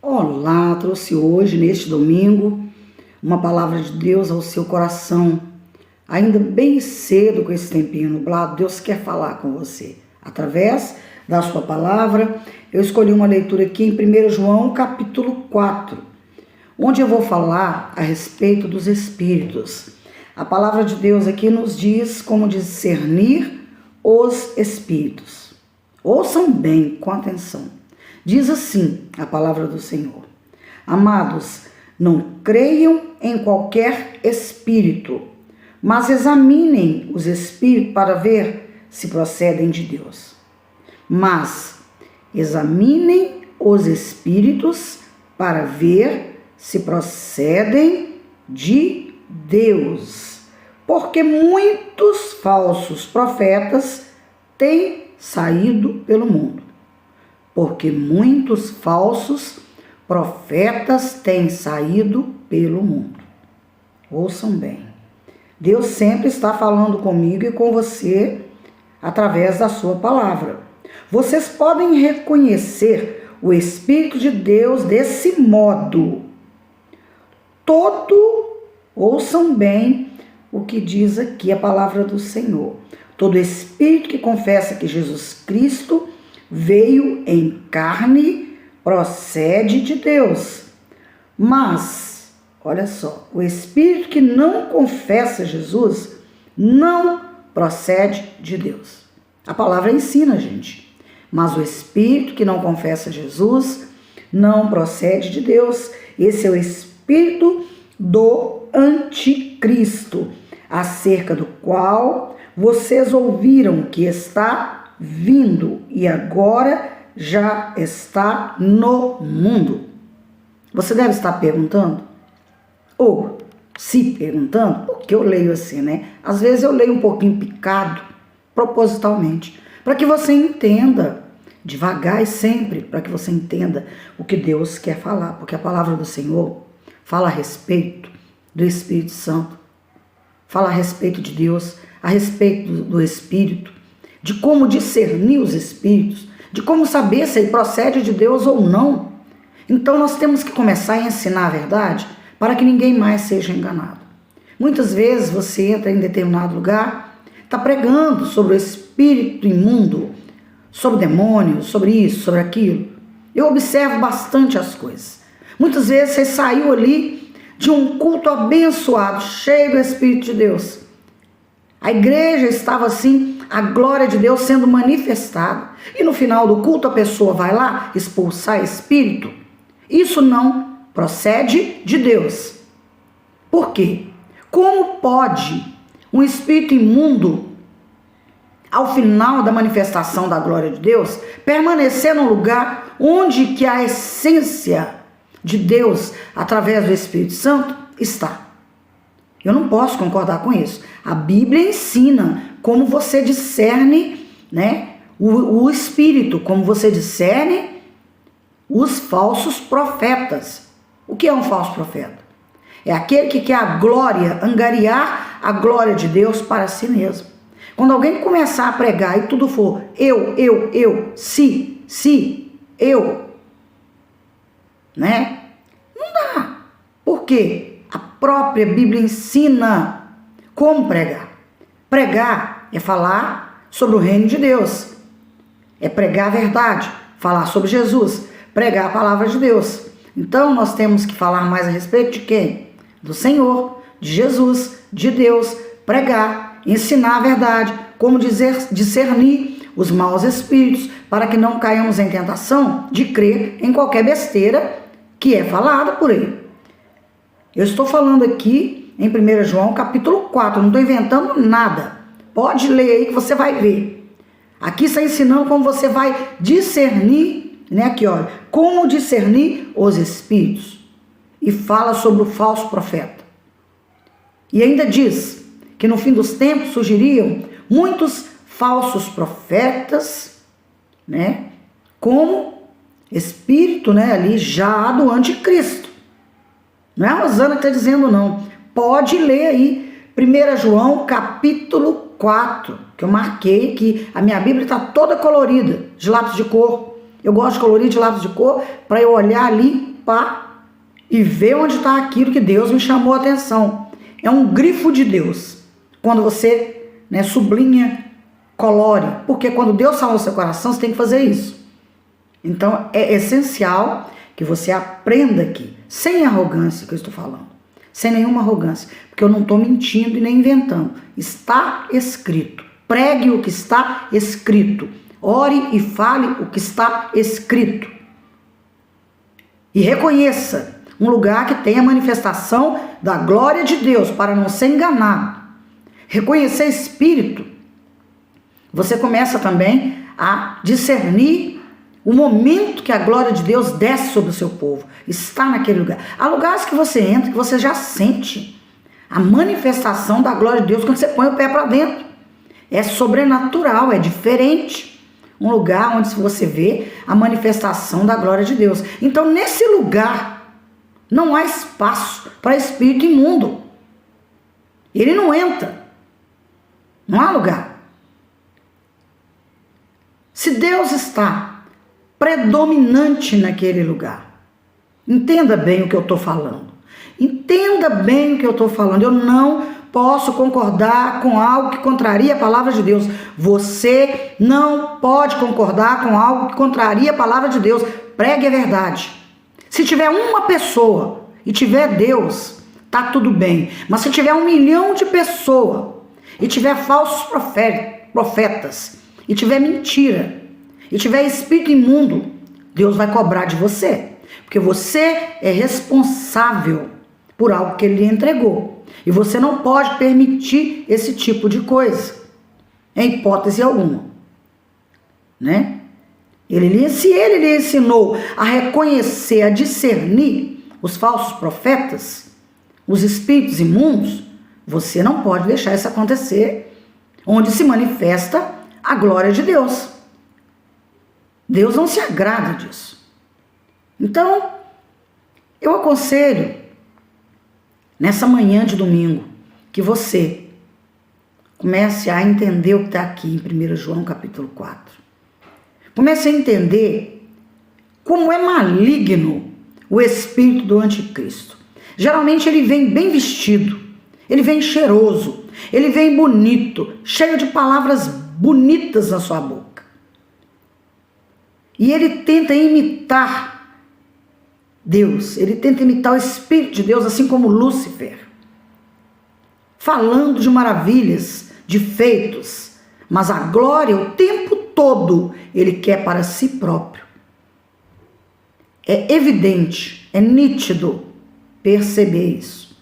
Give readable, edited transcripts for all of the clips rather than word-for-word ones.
Olá, trouxe hoje, neste domingo, uma palavra de Deus ao seu coração. Ainda bem cedo, com esse tempinho nublado, Deus quer falar com você. Através da sua palavra, eu escolhi uma leitura aqui em 1 João, capítulo 4, onde eu vou falar a respeito dos espíritos. A palavra de Deus aqui nos diz como discernir os espíritos. Ouçam bem, com atenção. Diz assim a palavra do Senhor: Amados, não creiam em qualquer espírito, mas examinem os espíritos para ver se procedem de Deus. Mas examinem os espíritos para ver se procedem de Deus, porque muitos falsos profetas têm saído pelo mundo. Porque muitos falsos profetas têm saído pelo mundo. Ouçam bem. Deus sempre está falando comigo e com você através da sua palavra. Vocês podem reconhecer o Espírito de Deus desse modo. Ouçam bem o que diz aqui a palavra do Senhor. Todo espírito que confessa que Jesus Cristo veio em carne, procede de Deus. Mas, olha só, o espírito que não confessa Jesus não procede de Deus. A palavra ensina, gente. Mas o espírito que não confessa Jesus não procede de Deus. Esse é o espírito do anticristo, acerca do qual vocês ouviram que está vindo e agora já está no mundo. Você deve estar perguntando, ou se perguntando, porque eu leio assim, né? Às vezes eu leio um pouquinho picado, propositalmente, para que você entenda, devagar e sempre, para que você entenda o que Deus quer falar, porque a palavra do Senhor fala a respeito do Espírito Santo, fala a respeito de Deus, a respeito do Espírito, de como discernir os espíritos, de como saber se ele procede de Deus ou não. Então nós temos que começar a ensinar a verdade para que ninguém mais seja enganado. Muitas vezes você entra em determinado lugar, está pregando sobre o espírito imundo, sobre demônios, sobre isso, sobre aquilo. Eu observo bastante as coisas. Muitas vezes você saiu ali de um culto abençoado, cheio do Espírito de Deus. A igreja estava assim, a glória de Deus sendo manifestada. E no final do culto a pessoa vai lá expulsar espírito. Isso não procede de Deus. Por quê? Como pode um espírito imundo, ao final da manifestação da glória de Deus, permanecer num lugar onde que a essência de Deus, através do Espírito Santo, está? Eu não posso concordar com isso. A Bíblia ensina como você discerne, né, o espírito, como você discerne os falsos profetas. O que é um falso profeta? É aquele que quer a glória, angariar a glória de Deus para si mesmo. Quando alguém começar a pregar e tudo for eu, eu, né? Não dá. Por quê? A própria Bíblia ensina como pregar. Pregar é falar sobre o reino de Deus. É pregar a verdade, falar sobre Jesus, pregar a palavra de Deus. Então nós temos que falar mais a respeito de quem? Do Senhor, de Jesus, de Deus, pregar, ensinar a verdade, como discernir os maus espíritos, para que não caiamos em tentação de crer em qualquer besteira que é falada por ele. Eu estou falando aqui em 1 João capítulo 4, não estou inventando nada. Pode ler aí que você vai ver. Aqui está ensinando como você vai discernir, né? Aqui, olha, como discernir os espíritos. E fala sobre o falso profeta. E ainda diz que no fim dos tempos surgiriam muitos falsos profetas, né? Como espírito, né? Ali já do anticristo. Não é a Rosana que está dizendo, não. Pode ler aí 1 João capítulo 4, que eu marquei aqui. A minha Bíblia está toda colorida, de lápis de cor. Eu gosto de colorir de lápis de cor para eu olhar ali, pá, e ver onde está aquilo que Deus me chamou a atenção. É um grifo de Deus. Quando você, sublinha, colore. Porque quando Deus fala no seu coração, você tem que fazer isso. Então, é essencial que você aprenda aqui, sem arrogância que eu estou falando. Sem nenhuma arrogância. Porque eu não estou mentindo e nem inventando. Está escrito. Pregue o que está escrito. Ore e fale o que está escrito. E reconheça um lugar que tem a manifestação da glória de Deus, para não ser enganado. Reconhecer espírito. Você começa também a discernir o momento que a glória de Deus desce sobre o seu povo. Está naquele lugar. Há lugares que você entra que você já sente a manifestação da glória de Deus quando você põe o pé para dentro. É sobrenatural, é diferente. Um lugar onde você vê a manifestação da glória de Deus. Então, nesse lugar, não há espaço para espírito imundo. Ele não entra. Não há lugar. Se Deus está predominante naquele lugar, entenda bem o que eu estou falando. Entenda bem o que eu estou falando. Eu não posso concordar com algo que contraria a palavra de Deus. Você não pode concordar com algo que contraria a palavra de Deus. Pregue a verdade. Se tiver uma pessoa e tiver Deus, tá tudo bem. Mas se tiver 1 milhão de pessoas e tiver falsos profetas, e tiver mentira, e tiver espírito imundo, Deus vai cobrar de você. Porque você é responsável por algo que Ele lhe entregou. E você não pode permitir esse tipo de coisa, em hipótese alguma. Se Ele lhe ensinou a reconhecer, a discernir os falsos profetas, os espíritos imundos, você não pode deixar isso acontecer, onde se manifesta a glória de Deus. Deus não se agrada disso. Então, eu aconselho, nessa manhã de domingo, que você comece a entender o que está aqui em 1 João capítulo 4. Comece a entender como é maligno o espírito do anticristo. Geralmente ele vem bem vestido, ele vem cheiroso, ele vem bonito, cheio de palavras bonitas na sua boca. E ele tenta imitar Deus, ele tenta imitar o Espírito de Deus, assim como Lúcifer, falando de maravilhas, de feitos, mas a glória o tempo todo ele quer para si próprio. É evidente, é nítido perceber isso.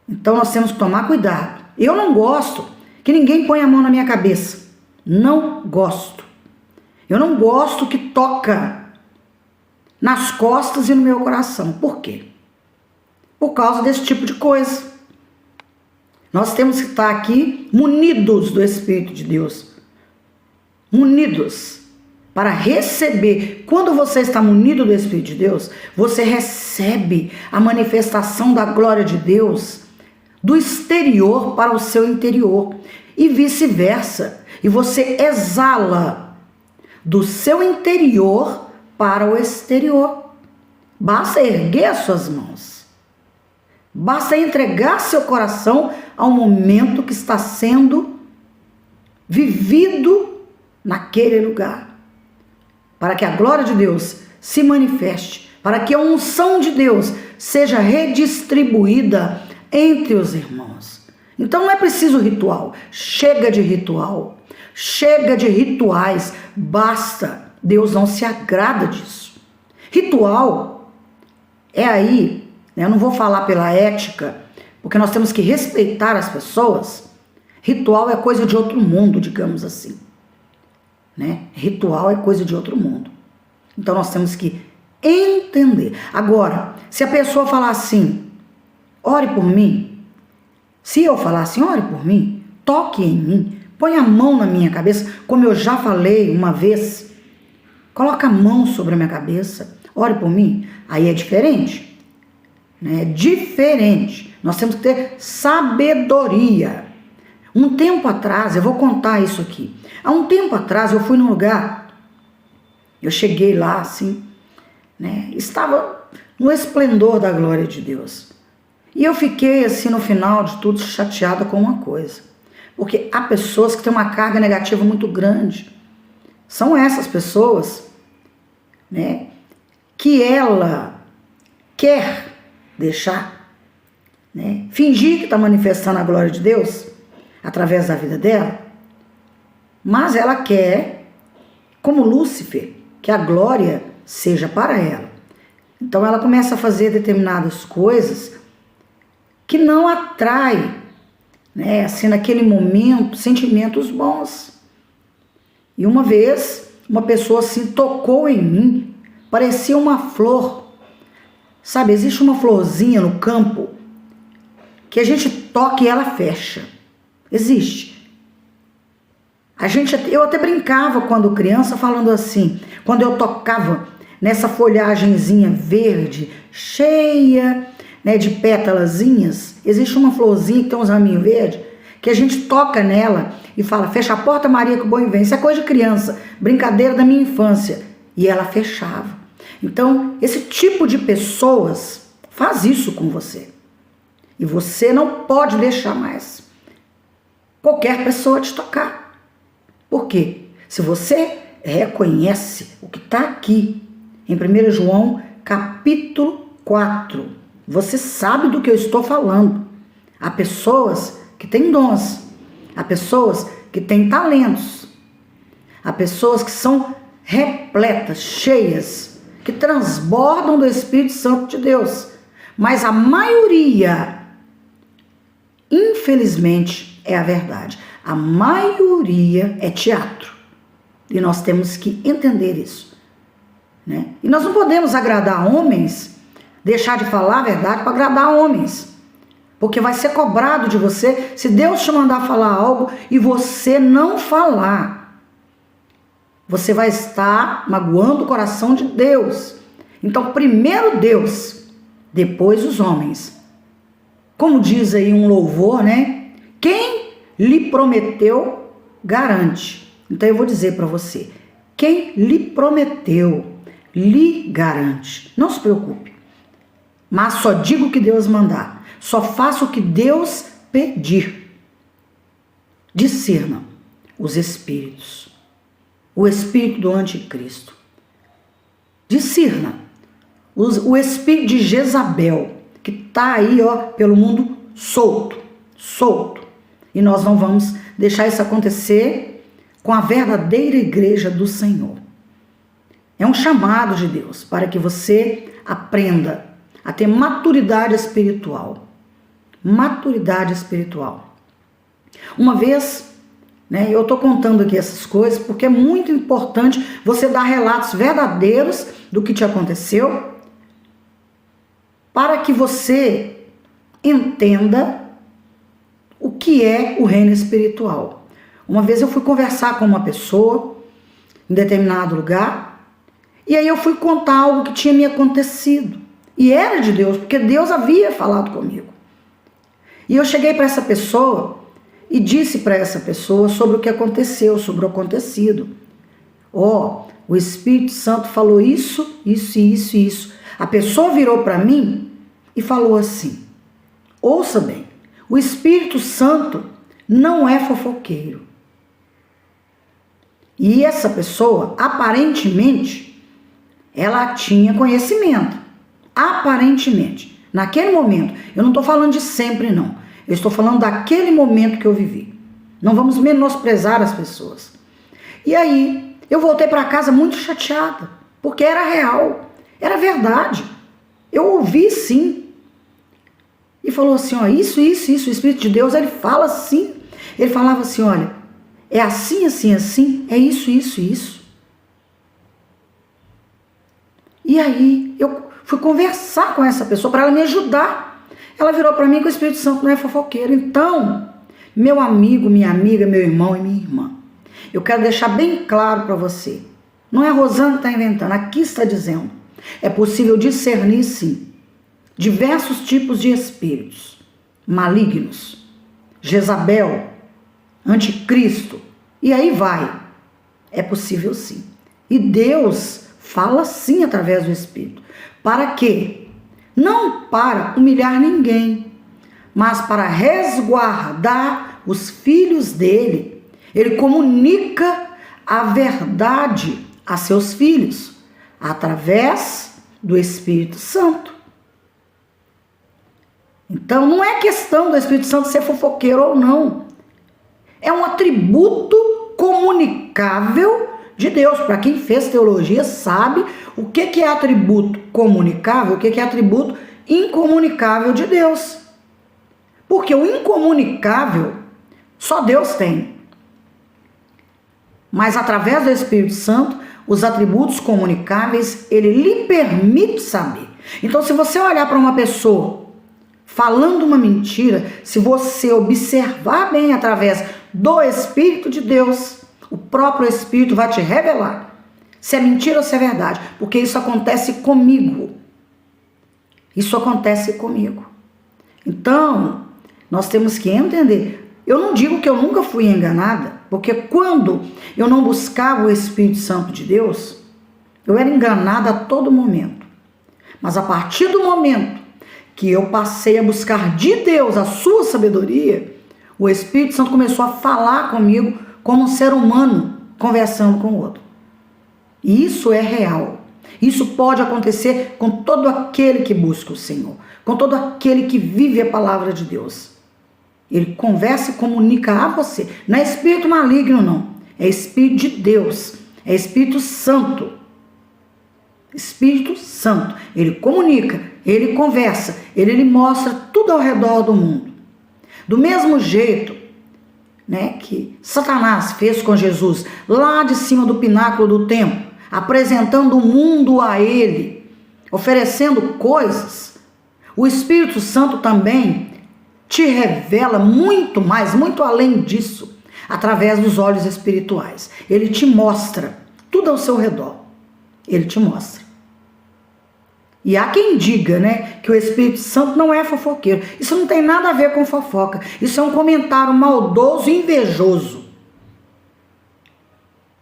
Então nós temos que tomar cuidado. Eu não gosto que ninguém ponha a mão na minha cabeça. Não gosto. Eu não gosto que toca nas costas e no meu coração. Por quê? Por causa desse tipo de coisa. Nós temos que estar aqui munidos do Espírito de Deus. Munidos para receber. Quando você está munido do Espírito de Deus, você recebe a manifestação da glória de Deus do exterior para o seu interior e vice-versa. E você exala do seu interior para o exterior. Basta erguer as suas mãos. Basta entregar seu coração ao momento que está sendo vivido naquele lugar. Para que a glória de Deus se manifeste. Para que a unção de Deus seja redistribuída entre os irmãos. Então não é preciso ritual. Chega de ritual. Chega de rituais. Basta. Deus não se agrada disso. Ritual é aí, eu não vou falar pela ética, porque nós temos que respeitar as pessoas. Ritual é coisa de outro mundo, digamos assim. Ritual é coisa de outro mundo. Então nós temos que entender. Agora, se a pessoa falar assim, ore por mim. Se eu falar assim, ore por mim, toque em mim, põe a mão na minha cabeça, como eu já falei uma vez, coloca a mão sobre a minha cabeça, ore por mim, aí é diferente. É diferente. Nós temos que ter sabedoria. Um tempo atrás, eu vou contar isso aqui. Há um tempo atrás eu fui num lugar Eu cheguei lá assim, né? Estava no esplendor da glória de Deus. E eu fiquei assim no final de tudo chateada com uma coisa. Porque há pessoas que têm uma carga negativa muito grande. São essas pessoas, né, que ela quer deixar, né, fingir que está manifestando a glória de Deus através da vida dela, mas ela quer, como Lúcifer, que a glória seja para ela. Então ela começa a fazer determinadas coisas que não atrai, né, assim, naquele momento, sentimentos bons. E uma vez, uma pessoa assim tocou em mim, parecia uma flor. Sabe, existe uma florzinha no campo que a gente toca e ela fecha. Existe. Eu até brincava quando criança falando assim, quando eu tocava nessa folhagenzinha verde, cheia, né, de pétalazinhas, existe uma florzinha que tem uns raminhos verdes, que a gente toca nela e fala, fecha a porta, Maria, que o bom vem. Isso é coisa de criança, brincadeira da minha infância. E ela fechava. Então, esse tipo de pessoas faz isso com você. E você não pode deixar mais qualquer pessoa te tocar. Por quê? Se você reconhece o que está aqui, em 1 João, capítulo 4, você sabe do que eu estou falando. Há pessoas que têm dons, há pessoas que têm talentos, há pessoas que são repletas, cheias, que transbordam do Espírito Santo de Deus. Mas a maioria, infelizmente, é a verdade. A maioria é teatro. E nós temos que entender isso, né? E nós não podemos agradar homens, deixar de falar a verdade para agradar homens. Porque vai ser cobrado de você se Deus te mandar falar algo e você não falar. Você vai estar magoando o coração de Deus. Então, primeiro Deus, depois os homens. Como diz aí um louvor, né? Quem lhe prometeu, garante. Então, eu vou dizer para você. Quem lhe prometeu, lhe garante. Não se preocupe. Mas só diga o que Deus mandar. Só faça o que Deus pedir. Discirna os espíritos. O espírito do anticristo. Discirna o espírito de Jezabel, que está aí, ó, pelo mundo solto. E nós não vamos deixar isso acontecer com a verdadeira igreja do Senhor. É um chamado de Deus para que você aprenda a ter maturidade espiritual. Maturidade espiritual. Uma vez, né, eu estou contando aqui essas coisas porque é muito importante você dar relatos verdadeiros do que te aconteceu para que você entenda o que é o reino espiritual. Uma vez eu fui conversar com uma pessoa em determinado lugar e aí eu fui contar algo que tinha me acontecido. E era de Deus, porque Deus havia falado comigo. E eu cheguei para essa pessoa e disse para essa pessoa sobre o que aconteceu, sobre o acontecido. Ó, o Espírito Santo falou isso. A pessoa virou para mim e falou assim, ouça bem, o Espírito Santo não é fofoqueiro. E essa pessoa, aparentemente, ela tinha conhecimento. Aparentemente. Naquele momento. Eu não estou falando de sempre, não. Eu estou falando daquele momento que eu vivi. Não vamos menosprezar as pessoas. E aí, eu voltei para casa muito chateada. Porque era real. Era verdade. Eu ouvi sim. E falou assim, ó, isso. O Espírito de Deus, ele fala assim. Ele falava assim, olha, é assim, é isso. E aí, eu fui conversar com essa pessoa para ela me ajudar. Ela virou para mim que o Espírito Santo não é fofoqueiro. Então, meu amigo, minha amiga, meu irmão e minha irmã, eu quero deixar bem claro para você. Não é a Rosana que está inventando, aqui está dizendo. É possível discernir, sim, diversos tipos de espíritos malignos, Jezabel, anticristo, e aí vai. É possível, sim. E Deus fala sim através do Espírito. Para quê? Não para humilhar ninguém, mas para resguardar os filhos dele. Ele comunica a verdade a seus filhos através do Espírito Santo. Então não é questão do Espírito Santo ser fofoqueiro ou não. É um atributo comunicável de Deus. Para quem fez teologia sabe o que é atributo comunicável, o que é atributo incomunicável de Deus. Porque o incomunicável só Deus tem. Mas através do Espírito Santo, os atributos comunicáveis, ele lhe permite saber. Então, se você olhar para uma pessoa falando uma mentira, se você observar bem através do Espírito de Deus, o próprio Espírito vai te revelar se é mentira ou se é verdade. Porque isso acontece comigo. Isso acontece comigo. Então, nós temos que entender. Eu não digo que eu nunca fui enganada, porque quando eu não buscava o Espírito Santo de Deus, eu era enganada a todo momento. Mas a partir do momento que eu passei a buscar de Deus a sua sabedoria, o Espírito Santo começou a falar comigo como um ser humano conversando com o outro. E isso é real. Isso pode acontecer com todo aquele que busca o Senhor, com todo aquele que vive a palavra de Deus. Ele conversa e comunica a você. Não é espírito maligno, não. É Espírito de Deus. É Espírito Santo. Espírito Santo. Ele comunica, ele conversa, ele lhe mostra tudo ao redor do mundo. Do mesmo jeito, né, que Satanás fez com Jesus, lá de cima do pináculo do templo, apresentando o mundo a ele, oferecendo coisas, o Espírito Santo também te revela muito mais, muito além disso, através dos olhos espirituais. Ele te mostra tudo ao seu redor. Ele te mostra. E há quem diga, né, que o Espírito Santo não é fofoqueiro. Isso não tem nada a ver com fofoca. Isso é um comentário maldoso e invejoso.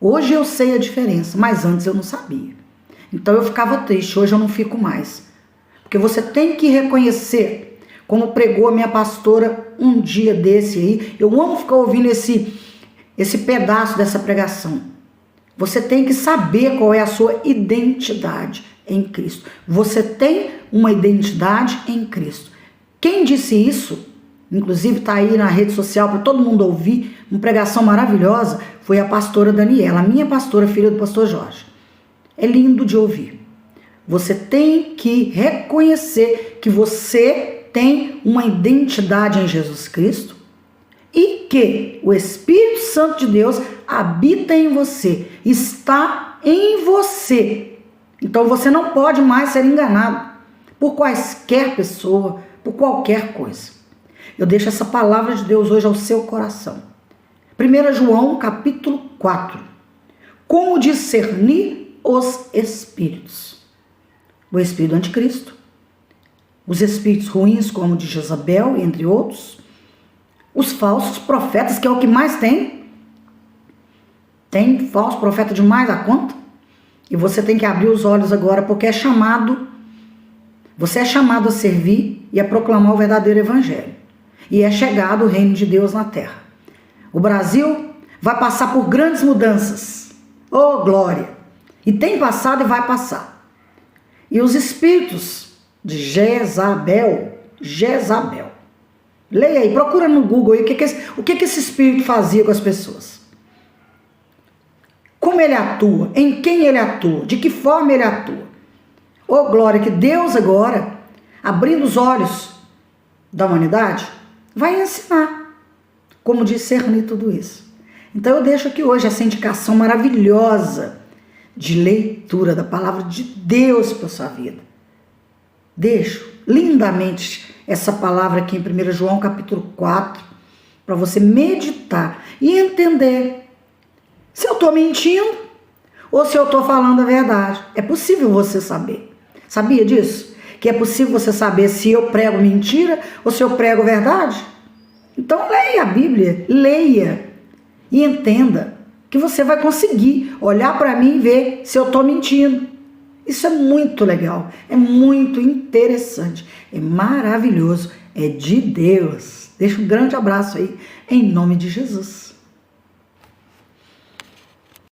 Hoje eu sei a diferença, mas antes eu não sabia. Então eu ficava triste, hoje eu não fico mais. Porque você tem que reconhecer, como pregou a minha pastora um dia desse aí. Eu amo ficar ouvindo esse pedaço dessa pregação. Você tem que saber qual é a sua identidade em Cristo. Você tem uma identidade em Cristo. Quem disse isso, inclusive está aí na rede social para todo mundo ouvir, uma pregação maravilhosa, foi a pastora Daniela, a minha pastora, filha do pastor Jorge. É lindo de ouvir. Você tem que reconhecer que você tem uma identidade em Jesus Cristo e que o Espírito Santo de Deus habita em você, está em você. Então você não pode mais ser enganado por quaisquer pessoa, por qualquer coisa. Eu deixo essa palavra de Deus hoje ao seu coração. 1 João capítulo 4. Como discernir os espíritos? O espírito do anticristo, os espíritos ruins como o de Jezabel, entre outros, os falsos profetas, que é o que mais tem. Tem falso profeta demais a conta. E você tem que abrir os olhos agora, porque você é chamado a servir e a proclamar o verdadeiro evangelho. E é chegado o reino de Deus na terra. O Brasil vai passar por grandes mudanças. Oh, glória! E tem passado e vai passar. E os espíritos de Jezabel. Leia aí, procura no Google aí o que esse espírito fazia com as pessoas. Como ele atua, em quem ele atua, de que forma ele atua. Oh, glória, que Deus agora, abrindo os olhos da humanidade, vai ensinar como discernir tudo isso. Então eu deixo aqui hoje essa indicação maravilhosa de leitura da palavra de Deus para a sua vida. Deixo lindamente essa palavra aqui em 1 João capítulo 4, para você meditar e entender se eu estou mentindo ou se eu estou falando a verdade. É possível você saber. Sabia disso? Que é possível você saber se eu prego mentira ou se eu prego verdade? Então leia a Bíblia, leia e entenda que você vai conseguir olhar para mim e ver se eu estou mentindo. Isso é muito legal, é muito interessante, é maravilhoso, é de Deus. Deixa um grande abraço aí, em nome de Jesus.